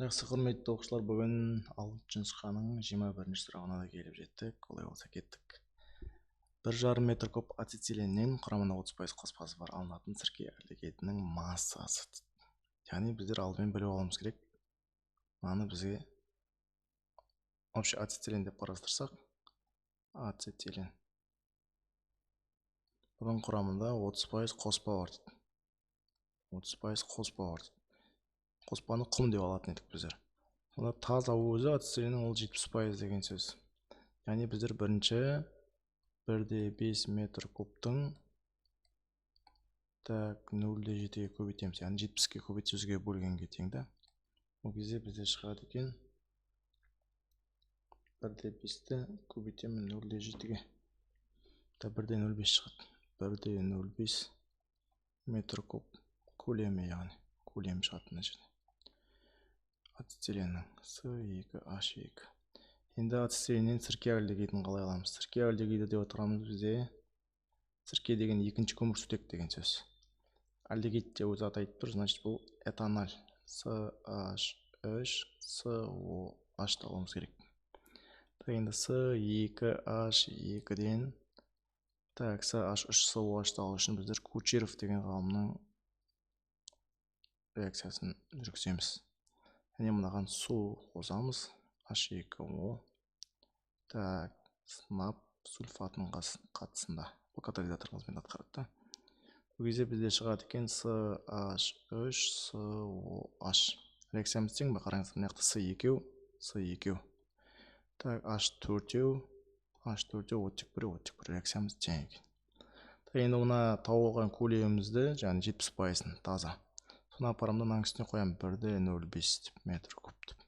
Жақсы құрметті оқушылар, бүгін 6-шы нұсқаның 21-ші сұрағына да келіп жеттік. Олай болса кеттік. 1,5 метр куб ацетиленнен құрамында 30% қоспасы бар алынатын сірке аллегатінің массасы. Яғни біздер алдымен біліп алуымыз керек. Мынаны бізге общий ацетилен деп қарастырсақ, ацетилен. Бұның құрамында 30% қоспа бар дейді. 30% қоспа бар дейді. Қоспаны құм деп алатын едік біздер. Сонда таза өзі ацетиленнің ол 70% деген сөз. Яғни біздер бірінші 1,5 метр кубтың 0,7-ге көбейтеміз. Яғни 70-ке көбейтсе жүзге бөлгенге тең да. Ол кезде бізде шығады екен 1,5-ті көбейтемін 0,7-ге. 1,05 шығады. 1,05 метр куб көлемі, яғни көлемі шығады мына жерде. Ацетиленнің С2H2. Енді ацетиленнен сірке аллегатын қалай аламыз? Сірке аллегаты деп отырғанымыз бізде сірке деген екінші көмірсутек деген сөз. Аллегат те өзі атайды тұр, значит бұл этанол. CH3 COH алуымыз керек. Енді C2H2-ден CH3 COH алу үшін біздер Кучеров деген ғалымның реакциясын жүргіземіз. Және мынаған су қосамыз, H2O. Сынап сульфатының қатысында. Бұл катализатор қызметін атқарады. Бұл кезде бізде шығады екен CH3 COH. Реакциямыз тең бе? Қараңыз, мына жақта C2. H4 оттек 1 реакциямыз тең екен. Енді мына тауылған көлемімізді, жаңағы 70%-ын таза. Соны апарамда мынаның үстіне қоямын 1,05 метр куб деп.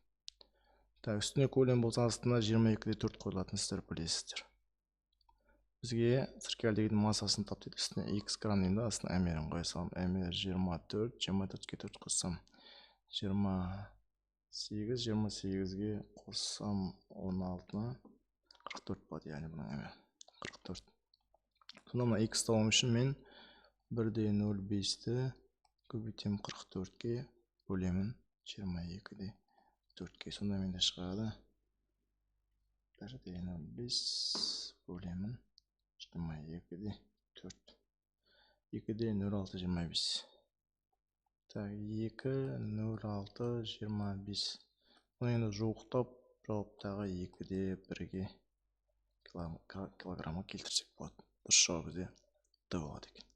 Үстіне көлем болса астына 22-де 4 қойылатын сіздер білесіздер. Бізге сірке аллегатының массасын тап дейді. Үстіне x грамм деймін да, астына мрін қоя салам. Мр 24, 24-ке 4 қоссам 28-ге қоссам 16-на 44 болады, яғни бұның мр 44. Сонда мына x тауым үшін мен 1,05-ті көбейтем 44-ке, бөлемін 22-де 4-ке. Сонда менде шығады 1,05 бөлемін 22-де 4. 2-де 0,625. 2,0625. Оны енді жуықтап, жауаптағы 2-де 1-ге килограммға келтірсек болады. Дұрыс жауап бізде Д болады екен.